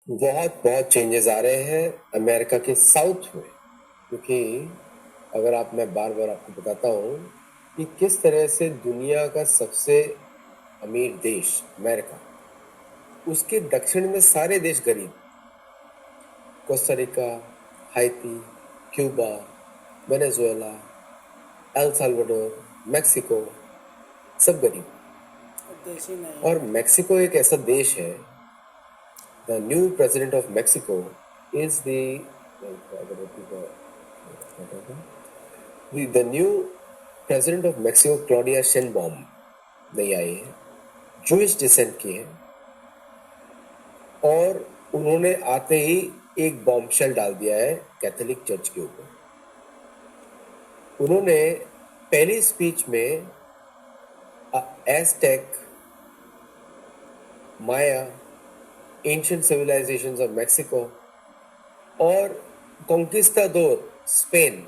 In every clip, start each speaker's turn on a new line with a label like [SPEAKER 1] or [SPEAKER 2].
[SPEAKER 1] बहुत बहुत चेंजेस आ रहे हैं अमेरिका के साउथ में, क्योंकि अगर मैं बार बार आपको बताता हूँ कि किस तरह से दुनिया का सबसे अमीर देश अमेरिका, उसके दक्षिण में सारे देश गरीब, Costa Rica, हाइती, Cuba, Venezuela, El Salvador, Mexico, सब गरीब।
[SPEAKER 2] देश ही नहीं
[SPEAKER 1] और
[SPEAKER 2] है।
[SPEAKER 1] मेक्सिको एक ऐसा देश है, the new president of Mexico is the new president of Mexico Claudia Sheinbaum नहीं आई है, जूइश डिसेंट की है, और उन्होंने आते ही एक बॉम्बशेल डाल दिया है कैथोलिक चर्च के ऊपर। उन्होंने पहली स्पीच में Aztec, Maya, ancient civilisations of Mexico और कॉन्किस्टाडोर स्पेन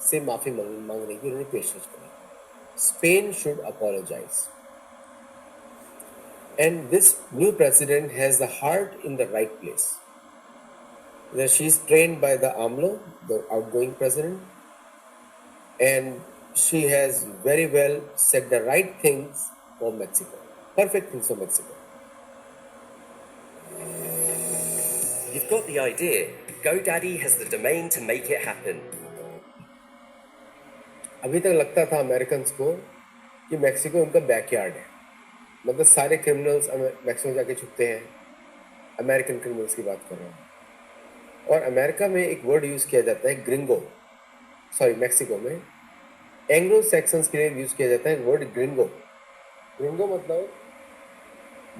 [SPEAKER 1] से माफी मांगने की उन्होंने पेशकश करी। Spain should apologise, and this new president has the heart in the right place. That she's trained by the AMLO, the outgoing president, and she has very well said the right things for Mexico, perfect things for Mexico.
[SPEAKER 3] You've got the idea. GoDaddy has the domain to make it happen.
[SPEAKER 1] अभी तक लगता था American को कि Mexico उनका backyard है, मतलब सारे क्रिमिनल्स मैक्सिको जाके छुपते हैं। अमेरिकन क्रिमिनल्स की बात कर रहा हूँ। और अमेरिका में एक वर्ड यूज किया जाता है ग्रिंगो, सॉरी मैक्सिको में एंग्लो सैक्सन्स के लिए यूज किया जाता है वर्ड ग्रिंगो। ग्रिंगो मतलब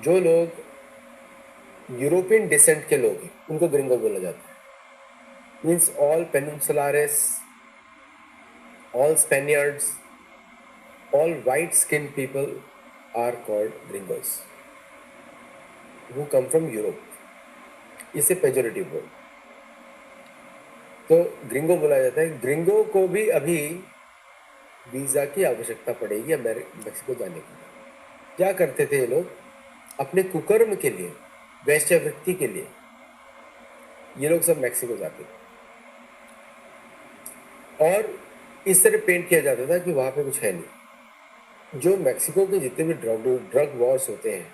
[SPEAKER 1] जो लोग यूरोपियन डिसेंट के लोग हैं उनको ग्रिंगो बोला जाता है। Means all peninsulares, all Spaniards, all white-skinned people are called gringos who come from Europe. इसे पेजोरेटिव वर्ड तो ग्रिंगो बोला जाता है। ग्रिंगो को भी अभी वीजा की आवश्यकता पड़ेगी मेक्सिको जाने के लिए। क्या करते थे ये लोग? अपने कुकर्म के लिए, वैश्यावृत्ति के लिए ये लोग सब मेक्सिको जाते थे, और इस तरह पेंट किया जाता था कि वहां पे कुछ है नहीं। जो मेक्सिको के जितने भी ड्रग वॉर्स होते हैं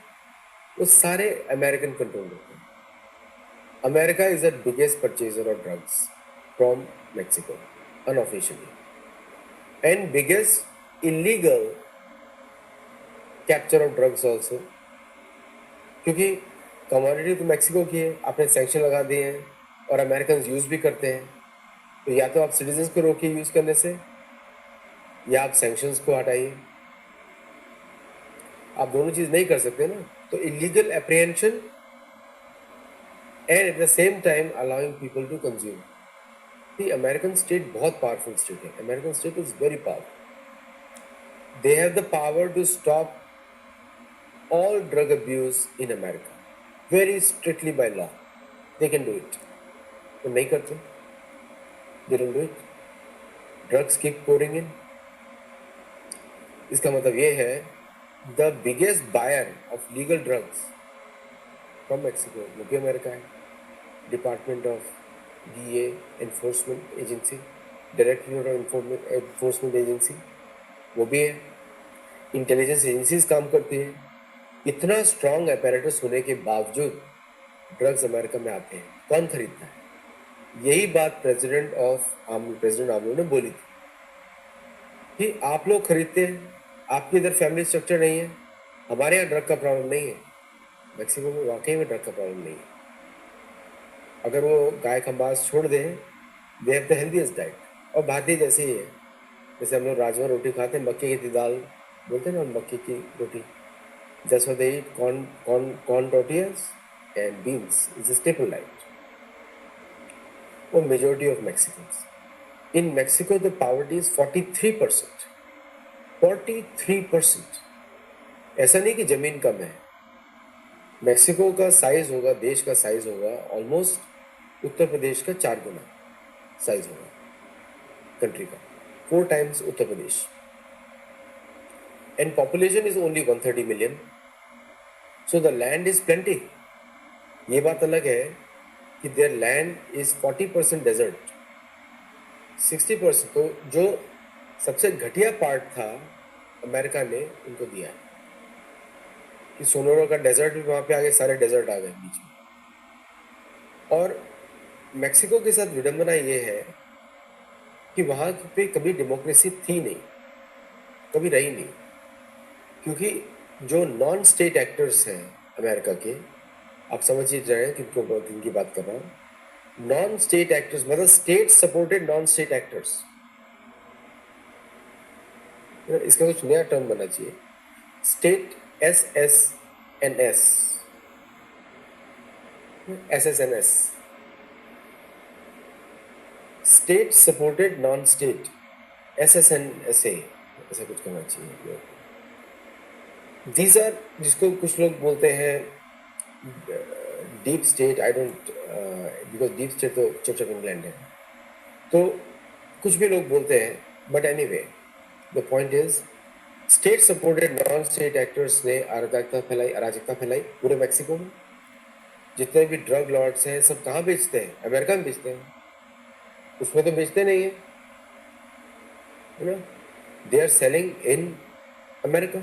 [SPEAKER 1] वो सारे अमेरिकन कंट्रोल होते हैं। America is the biggest purchaser of drugs from Mexico unofficially, and biggest illegal capture of drugs also, क्योंकि कमोडिटी तो मेक्सिको की है, आपने सैंक्शन लगा दिए हैं और अमेरिकन यूज भी करते हैं। तो या तो आप सिटीजन्स को रोकिए यूज करने से, या आप सैंक्शंस को हटाइए। आप दोनों चीज नहीं कर सकते ना। तो illegal apprehension and at the same time allowing people to consume. The American state बहुत पावरफुल स्टेट है। American state is very powerful. They have the power to stop all drug abuse in America very strictly by law. They can do it. तो नहीं करते, they don't do it. Drugs keep pouring in. इसका मतलब ये है the biggest buyer of legal drugs from Mexico वो भी America है। Department of DEA enforcement agency, directorate of enforcement agency वो भी है। इंटेलिजेंस एजेंसीज काम करती है। इतना स्ट्रॉन्ग अपैरेटस होने के बावजूद ड्रग्स अमेरिका में आते हैं। कौन खरीदता है? यही बात प्रेसिडेंट आमलो ने बोली थी कि आप लोग खरीदते हैं, आपके इधर फैमिली स्ट्रक्चर नहीं है, हमारे यहाँ ड्रग का प्रॉब्लम नहीं है। मेक्सिको में वाकई में ड्रग का प्रॉब्लम नहीं है। अगर वो गाय खंबास छोड़ दें, दे हैव द हेल्दीएस्ट डाइट। और भारतीय जैसे ही है, जैसे हम लोग राजमा रोटी खाते हैं, मक्के की दाल बोलते हैं ना, मक्के की रोटी। That's why they eat corn tortillas and beans. It's a staple diet for majority of Mexicans. In Mexico, the poverty is 43%. 43%. ऐसा नहीं कि जमीन कम है। मेक्सिको का साइज होगा, देश का साइज होगा ऑलमोस्ट उत्तर प्रदेश का 4 गुना साइज होगा कंट्री का, 4 times Uttar Pradesh. And population is only 130 million. So the land is plenty. ये बात अलग है कि देयर लैंड इज 40% डेजर्ट, 60%। तो जो सबसे घटिया पार्ट था अमेरिका ने उनको दिया है कि सोनोरा का डेजर्ट भी वहाँ पे आ गए, सारे डेजर्ट आ गए बीच में। और मैक्सिको के साथ विडंबना ये है कि वहाँ पे कभी डेमोक्रेसी थी नहीं, कभी रही नहीं, क्योंकि जो नॉन स्टेट एक्टर्स हैं अमेरिका के, आप समझ ही रहे हैं किनकी बात कर रहा हूँ। नॉन स्टेट एक्टर्स मतलब state supported non state actors, इसका कुछ नया टर्म बनना चाहिए, state SSNS, SSNS, state supported non state, SSNSA, ऐसा कुछ करना चाहिए। दीज आर, जिसको कुछ लोग बोलते हैं deep state, I don't, because deep state तो चर्च ऑफ इंग्लैंड है, तो कुछ भी लोग बोलते हैं, but anyway the point is state supported non state actors ने अराजकता फैलाई पूरे मैक्सिको में। जितने भी ड्रग लॉर्ड्स हैं सब कहाँ बेचते हैं? अमेरिका में बेचते हैं, उसमें तो बेचते नहीं है, you know, they are selling in America.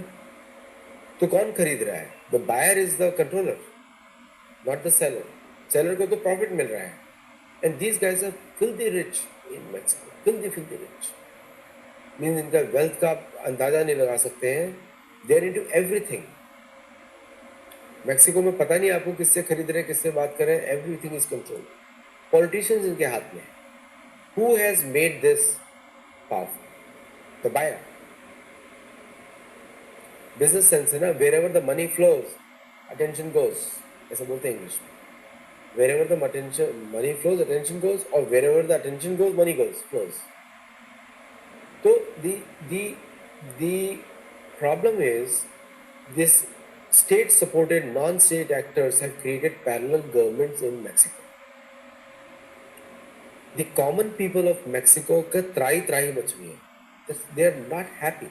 [SPEAKER 1] तो कौन खरीद रहा है? The buyer is the controller, not the seller. Seller को तो प्रॉफिट मिल रहा है। And these guys are filthy rich in Mexico, filthy rich means इनका वेल्थ का आप अंदाजा नहीं लगा सकते हैं। They are into everything. Mexico में पता नहीं आपको किससे खरीद रहे हैं, किससे बात कर रहे हैं, एवरीथिंग इज कंट्रोल। पॉलिटिशियंस इनके हाथ में। Who has made this powerful? The buyer. Business sense है ना, wherever the money flows attention goes, ऐसा बोलते हैं इंग्लिश में। Wherever the money flows attention goes, और wherever the attention goes money goes flows. So the problem is this state supported non-state actors have created parallel governments in Mexico. The common people of Mexico का त्राही much गई है. They are not happy.